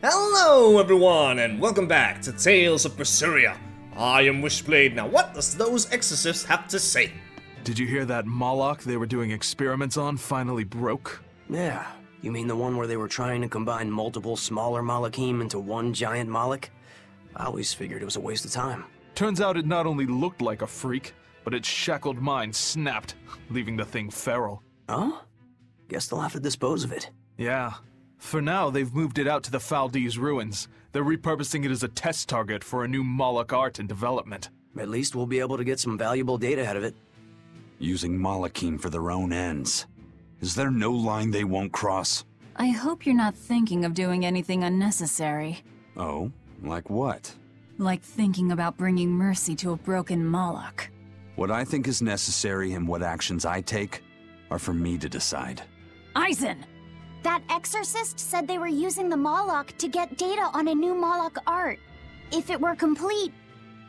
Hello everyone, and welcome back to Tales of Berseria. I am Wishblade. Now what does those exorcists have to say? Did you hear that Moloch they were doing experiments on finally broke? Yeah, you mean the one where they were trying to combine multiple smaller Malachim into one giant Moloch? I always figured it was a waste of time. Turns out it not only looked like a freak, but its shackled mind snapped, leaving the thing feral. Oh? Guess they'll have to dispose of it. Yeah. For now, they've moved it out to the Faldies ruins. They're repurposing it as a test target for a new Moloch art and development. At least we'll be able to get some valuable data out of it. Using Malachim for their own ends. Is there no line they won't cross? I hope you're not thinking of doing anything unnecessary. Oh? Like what? Like thinking about bringing mercy to a broken Moloch. What I think is necessary and what actions I take are for me to decide. Eisen! That exorcist said they were using the Moloch to get data on a new Moloch art. If it were complete,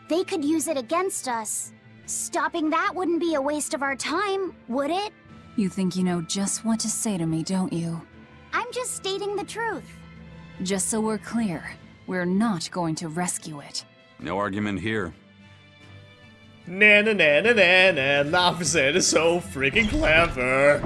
they could use it against us. Stopping that wouldn't be a waste of our time, would it? You think you know just what to say to me, don't you? I'm just stating the truth. Just so we're clear, we're not going to rescue it. No argument here. Na na na na na na, Lafayette is so freaking clever.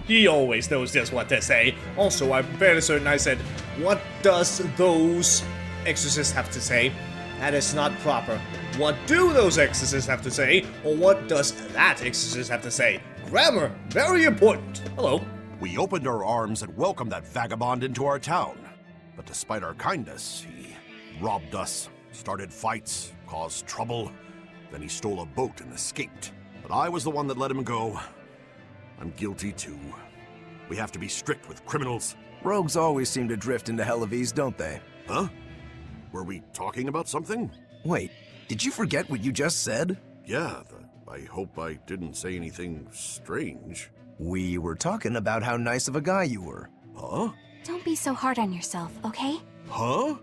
He always knows just what to say. Also, I'm fairly certain I said, what does those exorcists have to say? That is not proper. What do those exorcists have to say? Or what does that exorcist have to say? Grammar, very important. Hello. We opened our arms and welcomed that vagabond into our town. But despite our kindness, he robbed us, started fights, caused trouble. Then he stole a boat and escaped. But I was the one that let him go. I'm guilty too. We have to be strict with criminals. Rogues always seem to drift into Hellawes, don't they? Huh? Were we talking about something? Wait, did you forget what you just said? Yeah, I hope I didn't say anything strange. We were talking about how nice of a guy you were. Huh? Don't be so hard on yourself, okay? Huh?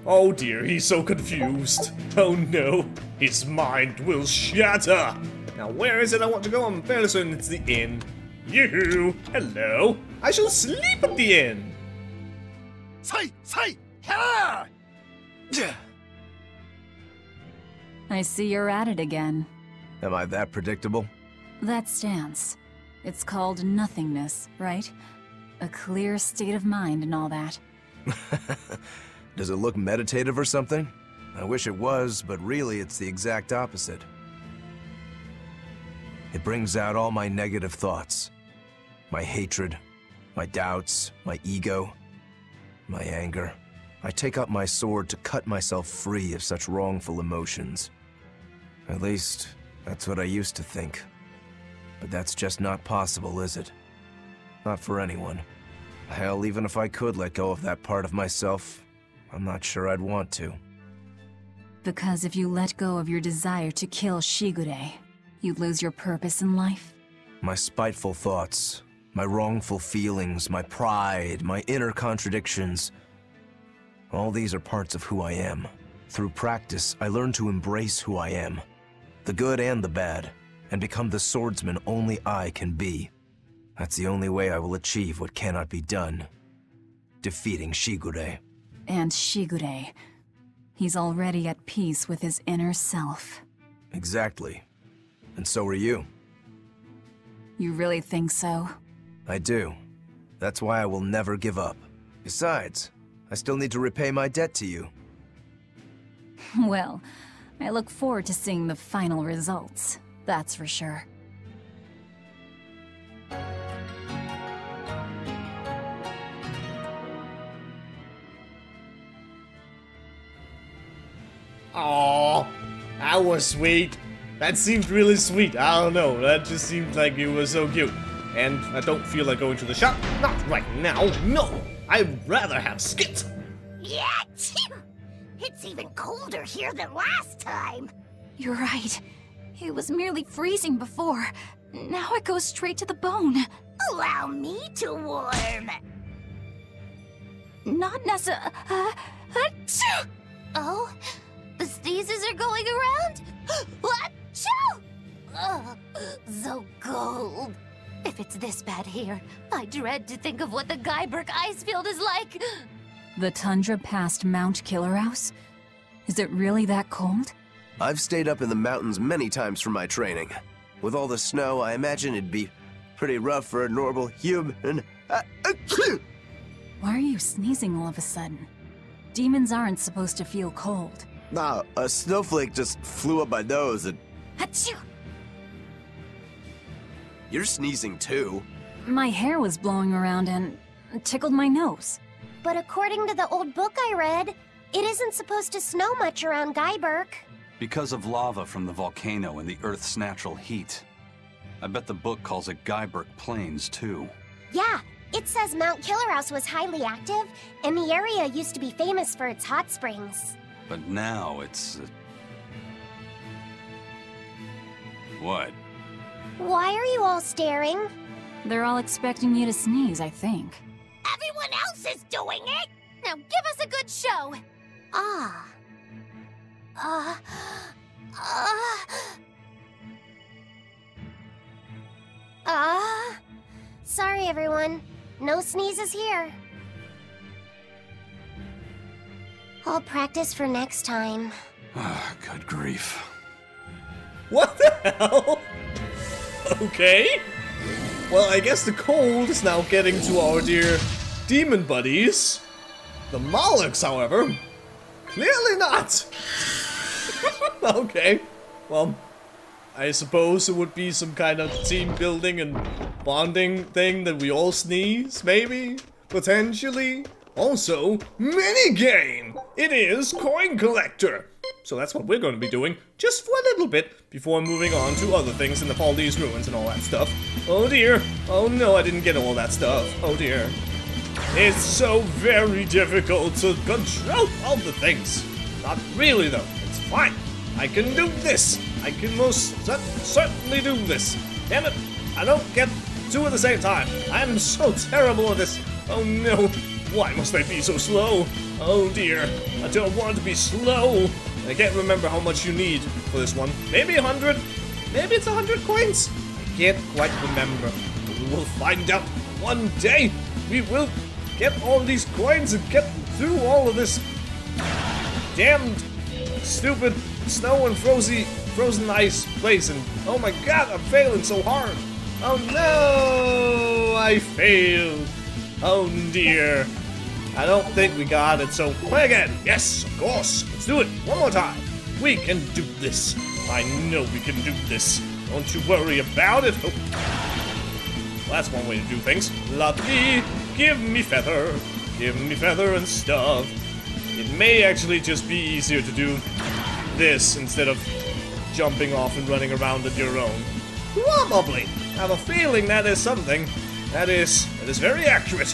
Oh dear, he's so confused. Oh no, his mind will shatter. Now where is it I want to go? I'm fairly certain it's the inn. Yoo-hoo! Hello! I shall sleep at the inn! I see you're at it again. Am I that predictable? That stance. It's called nothingness, right? A clear state of mind and all that. Does it look meditative or something? I wish it was, but really it's the exact opposite. It brings out all my negative thoughts. My hatred, my doubts, my ego, my anger. I take up my sword to cut myself free of such wrongful emotions. At least, that's what I used to think. But that's just not possible, is it? Not for anyone. Hell, even if I could let go of that part of myself, I'm not sure I'd want to. Because if you let go of your desire to kill Shigure, you'd lose your purpose in life? My spiteful thoughts, my wrongful feelings, my pride, my inner contradictions. All these are parts of who I am. Through practice, I learned to embrace who I am, the good and the bad, and become the swordsman only I can be. That's the only way I will achieve what cannot be done. Defeating Shigure. And Shigure. He's already at peace with his inner self. Exactly. And so are you. You really think so? I do. That's why I will never give up. Besides, I still need to repay my debt to you. Well, I look forward to seeing the final results. That's for sure. Aww, that was sweet. That seemed really sweet. I don't know, that just seemed like it was so cute. And I don't feel like going to the shop. Not right now, no! I'd rather have skits. Yeah, it's even colder here than last time. You're right. It was merely freezing before. Now it goes straight to the bone. Allow me to warm. Not necessarily. Oh? The sneezes are going around? Achoo! Ugh, so cold. If it's this bad here, I dread to think of what the Gaiburk ice field is like. The tundra past Mount Hellawes? Is it really that cold? I've stayed up in the mountains many times for my training. With all the snow, I imagine it'd be pretty rough for a normal human. Why are you sneezing all of a sudden? Demons aren't supposed to feel cold. Nah, a snowflake just flew up my nose and... Achoo! You're sneezing too. My hair was blowing around and tickled my nose. But according to the old book I read, it isn't supposed to snow much around Gaiburk. Because of lava from the volcano and the Earth's natural heat. I bet the book calls it Gaiburk Plains, too. Yeah, it says Mount Hellawes was highly active, and the area used to be famous for its hot springs. But now it's... What? Why are you all staring? They're all expecting you to sneeze, I think. Everyone else is doing it! Now give us a good show! Sorry everyone. No sneezes here. I'll practice for next time. Good grief. What the hell? Okay. Well, I guess the cold is now getting to our dear demon buddies. The Molochs, however, clearly not. Okay. Well, I suppose it would be some kind of team building and bonding thing that we all sneeze, maybe? Potentially? Also, minigame! It is Coin Collector! So that's what we're going to be doing, just for a little bit, before moving on to other things in the Faldies ruins and all that stuff. Oh dear. Oh no, I didn't get all that stuff. Oh dear. It's so very difficult to control all the things. Not really though, it's fine. I can do this. I can most certainly do this. Damn it, I don't get two at the same time. I'm so terrible at this. Oh no, why must I be so slow? Oh dear, I don't want to be slow. I can't remember how much you need for this one. Maybe 100? Maybe it's 100 coins? I can't quite remember. We will find out one day. We will get all these coins and get through all of this damned stupid snow and frozen ice place. And oh my god, I'm failing so hard. Oh no, I failed. Oh dear. I don't think we got it, so play again. Yes, of course. Let's do it one more time. We can do this. I know we can do this. Don't you worry about it. Oh. Well, that's one way to do things. Lovely. Give me feather. Give me feather and stuff. It may actually just be easier to do this instead of jumping off and running around on your own. Probably. I have a feeling that is something. That is very accurate.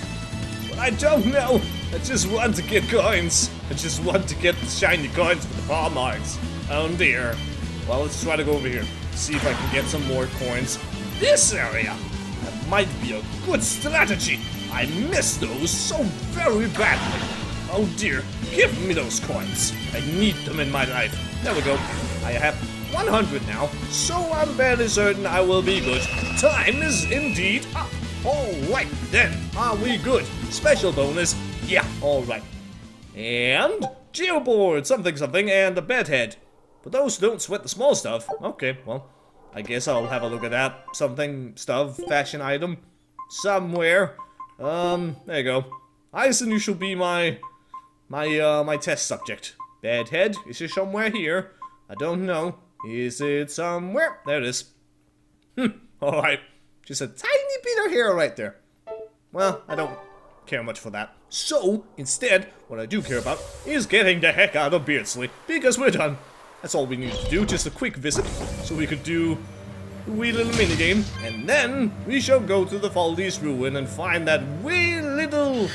But I don't know. I just want to get coins. I just want to get the shiny coins with the paw marks. Oh dear. Well, let's try to go over here. See if I can get some more coins. This area. That might be a good strategy. I miss those so very badly. Oh dear. Give me those coins. I need them in my life. There we go. I have 100 now, so I'm fairly certain I will be good. Time is indeed up. Alright then, are we good? Special bonus, yeah, alright. And geoboard, something, and a bedhead. But those don't sweat the small stuff. Okay, well, I guess I'll have a look at that. Something, stuff, fashion item, somewhere. There you go. Eisen, you shall be my test subject. Bedhead, is it somewhere here? I don't know. Is it somewhere? There it is. Alright. Just a tiny bit of hair right there. Well, I don't care much for that. So, instead, what I do care about is getting the heck out of Beardsley, because we're done. That's all we need to do, just a quick visit, so we could do a wee little minigame, and then we shall go to the Faldies ruin and find that wee little...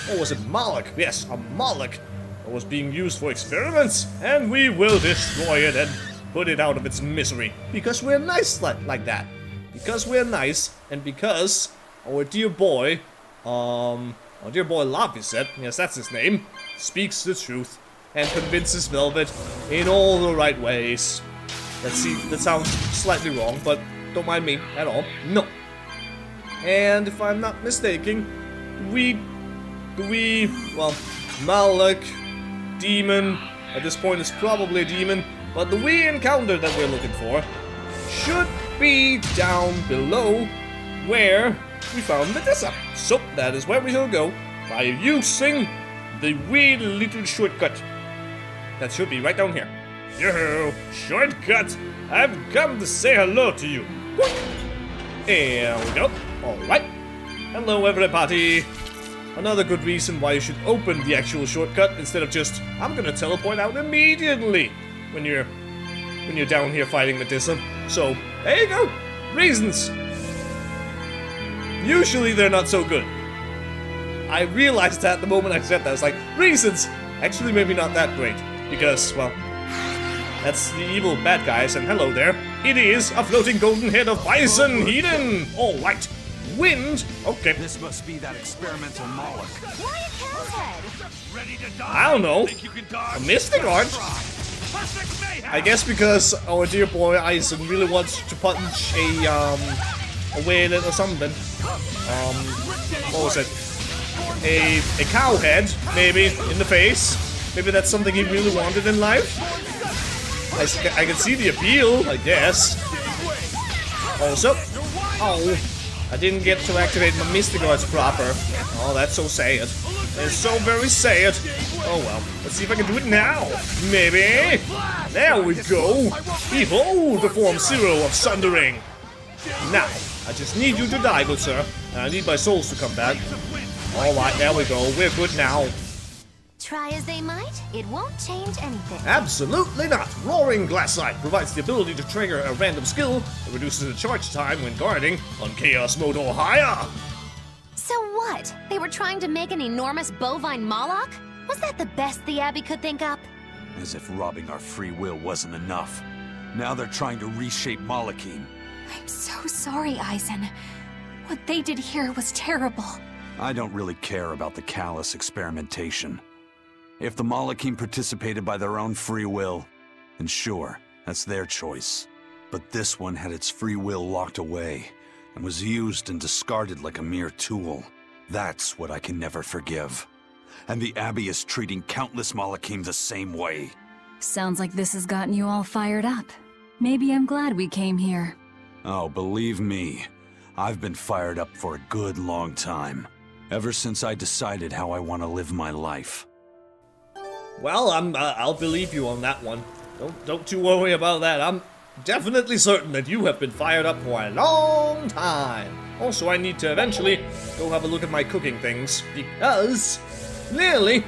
What was it? Moloch. Yes, a Moloch that was being used for experiments, and we will destroy it and put it out of its misery, because we're nice like that. Because we're nice, and because our dear boy, Laviset, yes, that's his name, speaks the truth and convinces Velvet in all the right ways. Let's see, that sounds slightly wrong, but don't mind me at all. No. And if I'm not mistaken, well, Malak, demon. At this point, it's probably a demon. But the wee encounter that we're looking for should be down below where we found Medusa. So that is where we shall go by using the wee little shortcut. That should be right down here. Yo, shortcut! I've come to say hello to you. There we go. Alright. Hello, everybody. Another good reason why you should open the actual shortcut instead of just, I'm gonna teleport out immediately when you're down here fighting Medusa. So, there you go. Reasons. Usually they're not so good. I realized that the moment I said that. I was like, reasons! Actually, maybe not that great. Because, well, that's the evil bad guys, and hello there. It is a floating golden head of bison heathen! Alright. Wind? Okay. This must be that experimental Moloch. Why a cow's head? Ready to die? I don't know. Think you can dodge? A mystic arch? I guess because our dear boy Eisen really wants to punch a whale or something. What was it? A cow head, maybe, in the face. Maybe that's something he really wanted in life. I can see the appeal, I guess. Also, oh, I didn't get to activate my Mystic Arts proper. Oh, that's so sad. It's so very sad. Oh well, let's see if I can do it now. Maybe. There we go. Behold the form zero of Sundering. Now, I just need you to die, good sir. And I need my souls to come back. Alright, there we go. We're good now. Try as they might, it won't change anything. Absolutely not. Roaring Glassite provides the ability to trigger a random skill that reduces the charge time when guarding on Chaos Mode or higher. So what? They were trying to make an enormous bovine Moloch? Was that the best the Abbey could think up? As if robbing our free will wasn't enough. Now they're trying to reshape Malachim. I'm so sorry, Eisen. What they did here was terrible. I don't really care about the callous experimentation. If the Malachim participated by their own free will, then sure, that's their choice. But this one had its free will locked away, and was used and discarded like a mere tool. That's what I can never forgive. And the Abbey is treating countless Malachim the same way. Sounds like this has gotten you all fired up. Maybe I'm glad we came here. Oh, believe me, I've been fired up for a good long time. Ever since I decided how I want to live my life. Well, I'll believe you on that one. Don't you worry about that. I'm definitely certain that you have been fired up for a long time. Also, I need to eventually go have a look at my cooking things because clearly,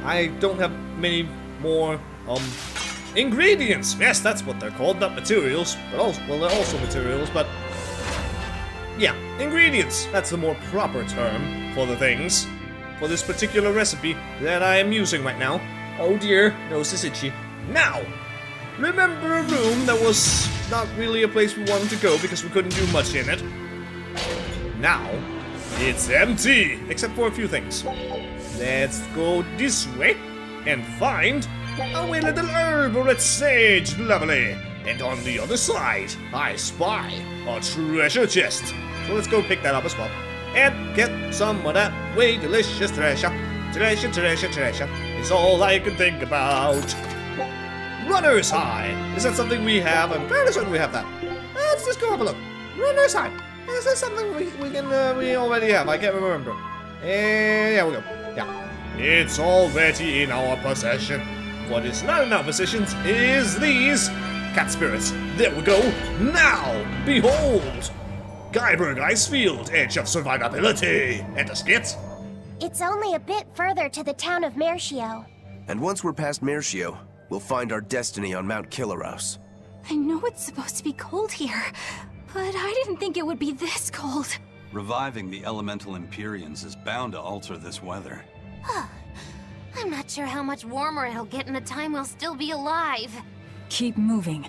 I don't have many more ingredients. Yes, that's what they're called, not materials, but also, well, they're also materials, but yeah, ingredients. That's the more proper term for the things. For this particular recipe that I am using right now. Oh dear, nose is itchy. Now, remember a room that was not really a place we wanted to go because we couldn't do much in it? Now, it's empty, except for a few things. Let's go this way and find a wee little herb or a sage, lovely. And on the other side, I spy a treasure chest. So let's go pick that up as well. And get some of that way delicious treasure. Treasure is all I can think about. Runner's High. Is that something we have? I'm fairly certain we have that. Let's just go have a look. Runner's High. Is that something we already have? I can't remember. And yeah, we go. Yeah. It's already in our possession. What is not in our possessions is these cat spirits. There we go. Now, behold. Gaiburk Icefield, Edge of Survivability, and a skit. It's only a bit further to the town of Mercio. And once we're past Mercio, we'll find our destiny on Mount Killaros. I know it's supposed to be cold here, but I didn't think it would be this cold. Reviving the elemental Empyreans is bound to alter this weather. I'm not sure how much warmer it'll get in the time we'll still be alive. Keep moving.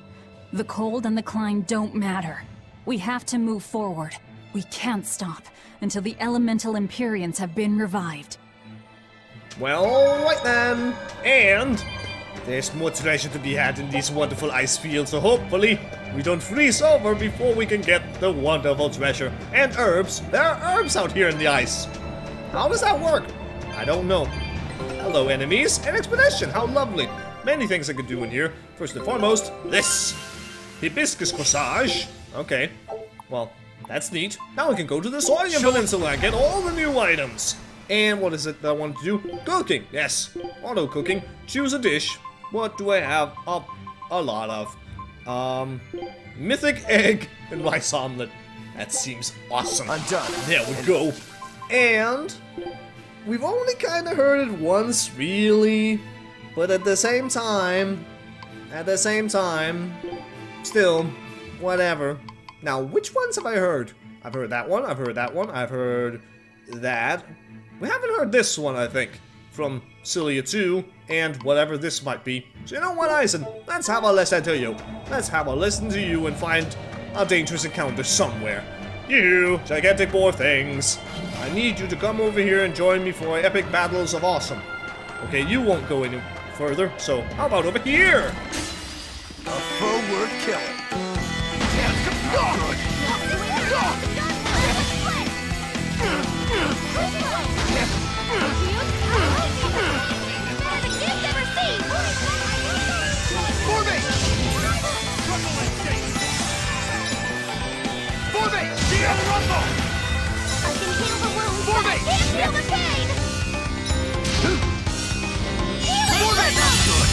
The cold and the climb don't matter. We have to move forward. We can't stop until the elemental Empyreans have been revived. Well, alright then. And there's more treasure to be had in these wonderful ice fields, so hopefully we don't freeze over before we can get the wonderful treasure. And herbs. There are herbs out here in the ice. How does that work? I don't know. Hello, enemies. An expedition. How lovely. Many things I could do in here. First and foremost, this. Hibiscus corsage. Okay. Well, that's neat. Now I can go to the Saurian Peninsula and get all the new items. And what is it that I want to do? Cooking. Yes. Auto cooking. Choose a dish. What do I have? A lot of. Mythic egg and rice omelet. That seems awesome. I'm done. There we go. And we've only kind of heard it once, really. But at the same time, still, whatever. Now, which ones have I heard? I've heard that one, I've heard that one, I've heard that. We haven't heard this one, I think, from Cilia 2, and whatever this might be. So you know what, Eisen? Let's have a listen to you. Let's have a listen to you and find a dangerous encounter somewhere. You, gigantic boar things. I need you to come over here and join me for epic battles of awesome. Okay, you won't go any further, so how about over here? A foe worth killing. I can heal the wounds, but I can't feel the pain! Healing Rumble!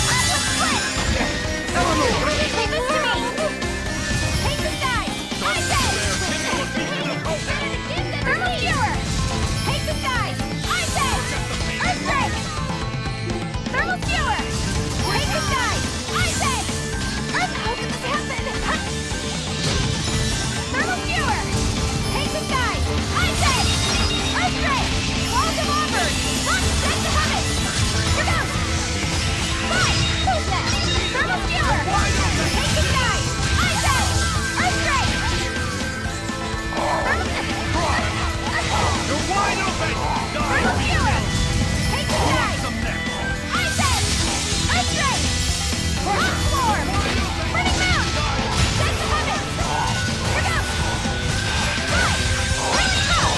Aqua Split! Leave this to me! Take the skies! I say! Thermal Cure! Take the skies! I say! Earthquake! Thermal Cure! Take the skies! I say! How did this happen? Thermal Cure! Take the skies! I say! Earthquake! Walls of Auburn! Lock! Take the helmet! You're down! Fine! Move them! Thermal Cure! Take the skies! I say! Earthquake! You're wide open! Thermal Cure! Take the skies! I say! Earthquake! Rock Swarm! Burning Mound! Take the helmet! You're down! Fine! Rain Hell!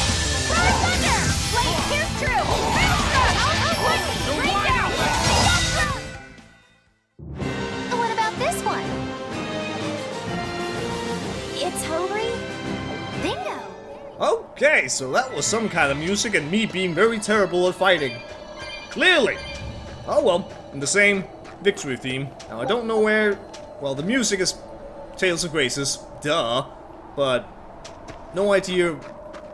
Roar Thunder! Blade Pierce True! Maelstrom! Lightning! Rain Down! What about this one? It's hungry? Bingo! Okay, so that was some kind of music and me being very terrible at fighting. Clearly! Oh well, in the same victory theme. Now I don't know where... Well, the music is Tales of Graces, duh. But no idea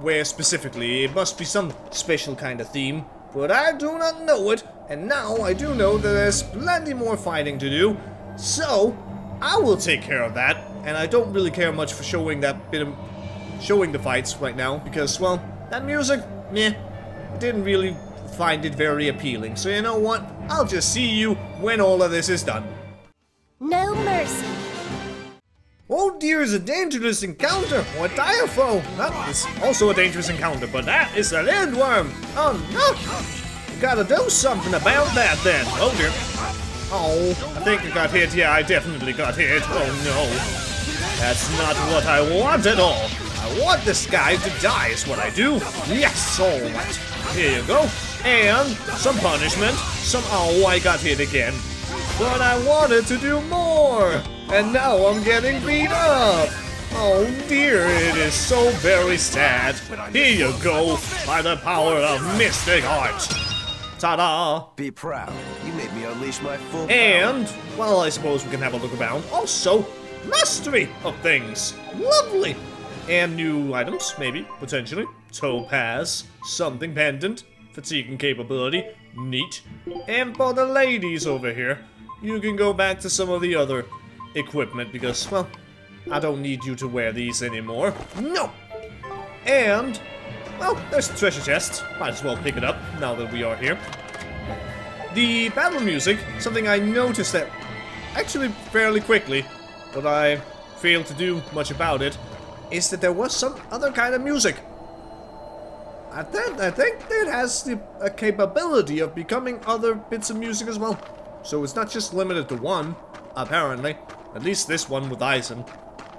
where specifically. It must be some special kind of theme. But I do not know it, and now I do know that there's plenty more fighting to do. So, I will take care of that. And I don't really care much for showing that bit of... showing the fights right now, because, well, that music, meh, didn't really find it very appealing. So you know what? I'll just see you when all of this is done. No mercy. Oh dear, is a dangerous encounter, or a dire foe. That is also a dangerous encounter, but that is a lindworm. Oh no! You gotta do something about that then. Oh dear. Oh, I think I got hit. Yeah, I definitely got hit. Oh no. That's not what I want at all. I want this guy to die is what I do. Yes, alright. Here you go. And some punishment. Oh, I got hit again. But I wanted to do more. And now I'm getting beat up. Oh dear, it is so very sad. Here you go. By the power of mystic art. Ta-da! Be proud. You made me unleash my full And, well, I suppose we can have a look around. Also, mastery of things. Lovely. And new items, maybe, potentially. Topaz, something pendant, fatigue and capability, neat. And for the ladies over here, you can go back to some of the other equipment because, well, I don't need you to wear these anymore. No! And, well, there's the treasure chest. Might as well pick it up now that we are here. The battle music, something I noticed that actually fairly quickly, but I failed to do much about it, is that there was some other kind of music. I think it has the capability of becoming other bits of music as well. So it's not just limited to one, apparently. At least this one with Eisen.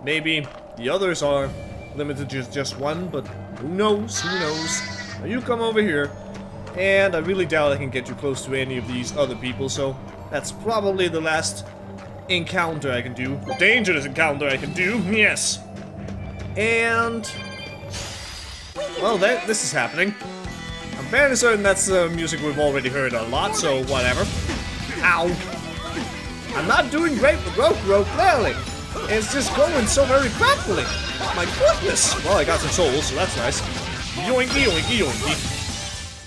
Maybe the others are limited to just one, but who knows, who knows. Now you come over here, And I really doubt I can get too close to any of these other people, so that's probably the last encounter I can do. Dangerous encounter I can do, yes. And... well, this is happening. I'm fairly certain that's music we've already heard a lot, so whatever. Ow. I'm not doing great with rope clearly. It's just going so very crackly. My goodness. Well, I got some souls, so that's nice. Yoinky, yoinky, yoinky.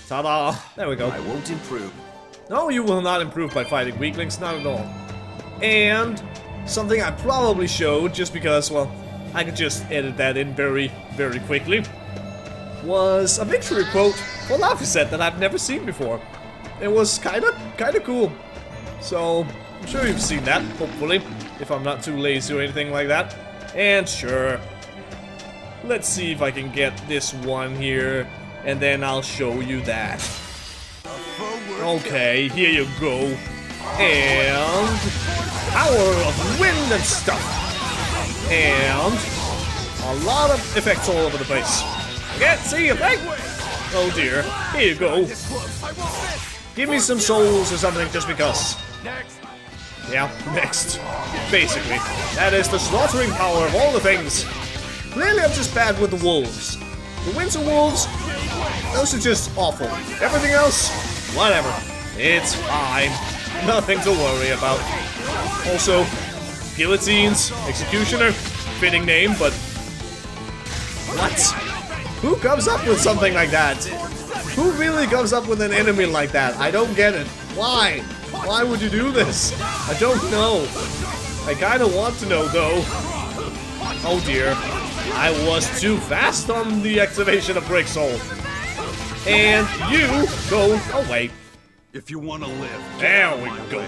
Ta-da! There we go. I won't improve. No, you will not improve by fighting weaklings, not at all. And something I probably showed, just because, well, I could just edit that in very, very quickly, was a victory quote for Laphicet that I've never seen before. It was kinda cool. So, I'm sure you've seen that, hopefully, if I'm not too lazy or anything like that. And sure, let's see if I can get this one here. And then I'll show you that. Okay, here you go. And... power of wind and stuff. And... a lot of effects all over the place. Can't see effect! Oh dear. Here you go. Give me some souls or something just because. Yeah, next. Basically. That is the slaughtering power of all the things. Clearly I'm just bad with the wolves. The winter wolves, those are just awful. Everything else, whatever. It's fine. Nothing to worry about. Also, guillotines, executioner, fitting name, but... what? Who comes up with something like that? Who really comes up with an enemy like that? I don't get it. Why? Why would you do this? I don't know. I kinda want to know, though. Oh dear. I was too fast on the activation of Break Soul. And you go away. If you want to live, there we go.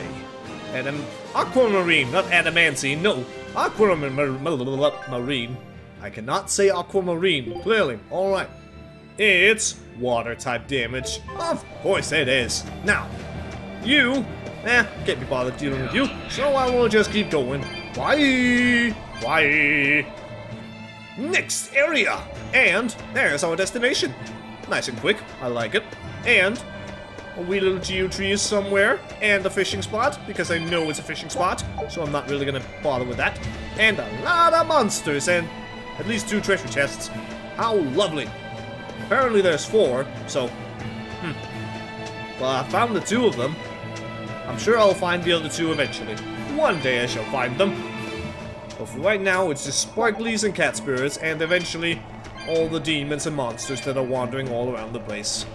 And an aquamarine, not adamantine, no. Aquamarine. I cannot say aquamarine, clearly. Alright. It's water type damage. Of course it is. Now, you, can't be bothered dealing with you, so I will just keep going. Bye. Bye. Next area! And there's our destination. Nice and quick, I like it. And a wee little geotree is somewhere, and a fishing spot, because I know it's a fishing spot, so I'm not really gonna bother with that. And a lot of monsters, and at least 2 treasure chests. How lovely. Apparently there's 4, so... well, I found the 2 of them. I'm sure I'll find the other 2 eventually. One day I shall find them. But for right now, it's just sparklies and cat spirits, and eventually all the demons and monsters that are wandering all around the place.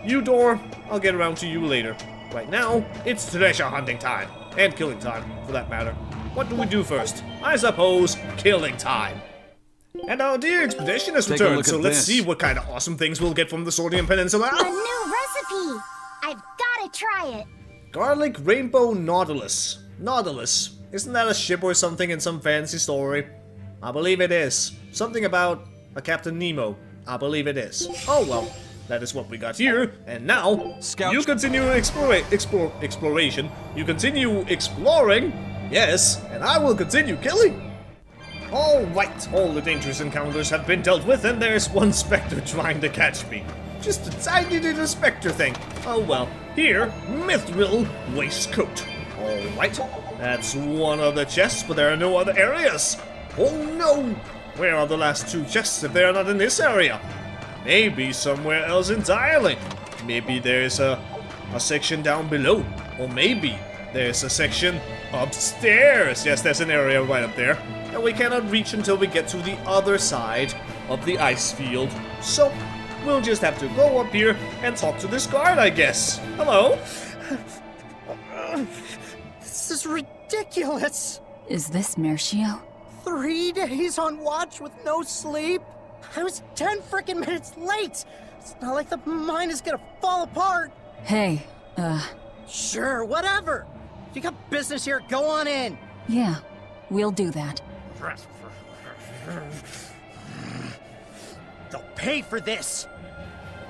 You, Door, I'll get around to you later. Right now, it's treasure hunting time. And killing time, for that matter. What do we do first? I suppose, killing time. And our dear expedition has returned, so let's see what kind of awesome things we'll get from the Swordian Peninsula. A new recipe! I've gotta try it. Garlic Rainbow Nautilus. Nautilus. Isn't that a ship or something in some fancy story? I believe it is. Something about a Captain Nemo. I believe it is. Oh well, that is what we got here. And now, you continue exploration. You continue exploring. Yes, and I will continue killing. Alright, all the dangerous encounters have been dealt with, and there's one specter trying to catch me. Just a tiny little specter thing. Oh well. Here, Mithril Waistcoat. Alright, that's one of the chests, but there are no other areas. Oh no! Where are the last 2 chests if they are not in this area? Maybe somewhere else entirely. Maybe there's a section down below. Or maybe there's a section upstairs. Yes, there's an area right up there that we cannot reach until we get to the other side of the ice field. So, we'll just have to go up here and talk to this guard, I guess. Hello? This is ridiculous. Is this Mercio? 3 days on watch with no sleep? I was 10 freaking minutes late. It's not like the mine is gonna fall apart. Hey, Sure, whatever. If you got business here, go on in. Yeah, we'll do that. They'll pay for this.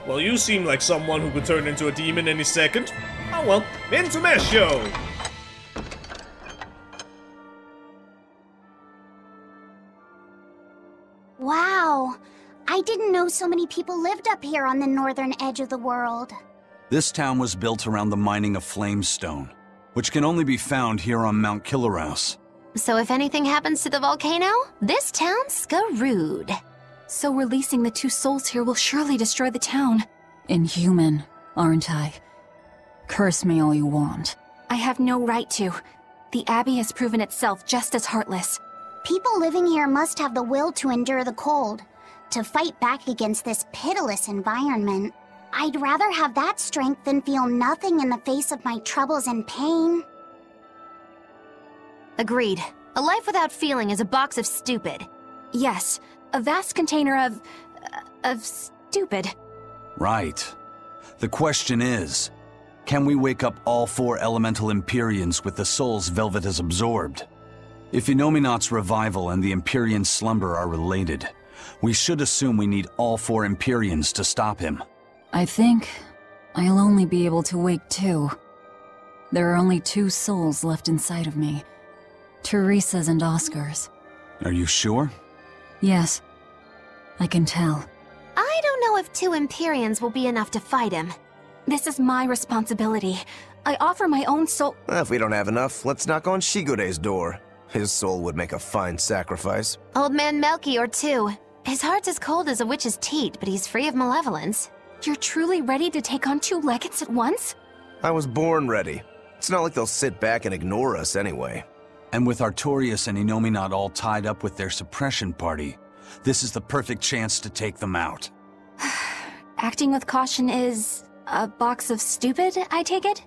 Well, you seem like someone who could turn into a demon any second. Oh well, into Mercio! Wow. I didn't know so many people lived up here on the northern edge of the world. This town was built around the mining of flamestone, which can only be found here on Mount Killerhouse. So if anything happens to the volcano, this town's screwed. So releasing the two souls here will surely destroy the town. Inhuman, aren't I? Curse me all you want. I have no right to. The Abbey has proven itself just as heartless. People living here must have the will to endure the cold, to fight back against this pitiless environment. I'd rather have that strength than feel nothing in the face of my troubles and pain. Agreed. A life without feeling is a box of stupid. Yes, a vast container of stupid. Right. The question is, can we wake up all 4 elemental Empyreans with the souls Velvet has absorbed? If Inominat's revival and the Empyrean slumber are related, we should assume we need all 4 Empyreans to stop him. I think I'll only be able to wake 2. There are only 2 souls left inside of me. Teresa's and Oscar's. Are you sure? Yes. I can tell. I don't know if 2 Empyreans will be enough to fight him. This is my responsibility. I offer my own soul— If we don't have enough, let's knock on Shigure's door. His soul would make a fine sacrifice. Old man Melchior, too. His heart's as cold as a witch's teat, but he's free of malevolence. You're truly ready to take on 2 legates at once? I was born ready. It's not like they'll sit back and ignore us anyway. And with Artorias and Inominat all tied up with their suppression party, this is the perfect chance to take them out. Acting with caution is a box of stupid, I take it?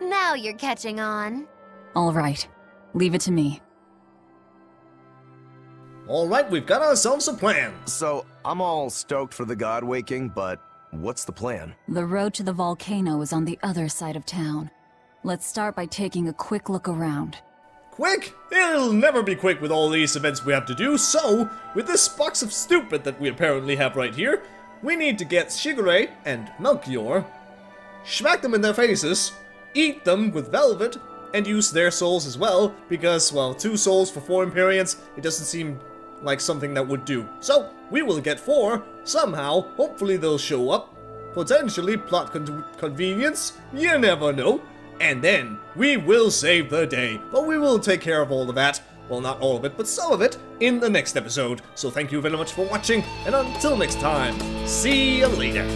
Now you're catching on. All right. Leave it to me. Alright, we've got ourselves a plan. So, I'm all stoked for the god waking, but what's the plan? The road to the volcano is on the other side of town. Let's start by taking a quick look around. Quick? It'll never be quick with all these events we have to do, so, with this box of stupid that we apparently have right here, we need to get Shigure and Melchior, smack them in their faces, eat them with Velvet, and use their souls as well, because, well, 2 souls for 4 Empyreans, it doesn't seem like something that would do. So, we will get 4, somehow, hopefully they'll show up, potentially plot convenience, you never know. And then, we will save the day. But we will take care of all of that. Well, not all of it, but some of it in the next episode. So thank you very much for watching, and until next time, see you later.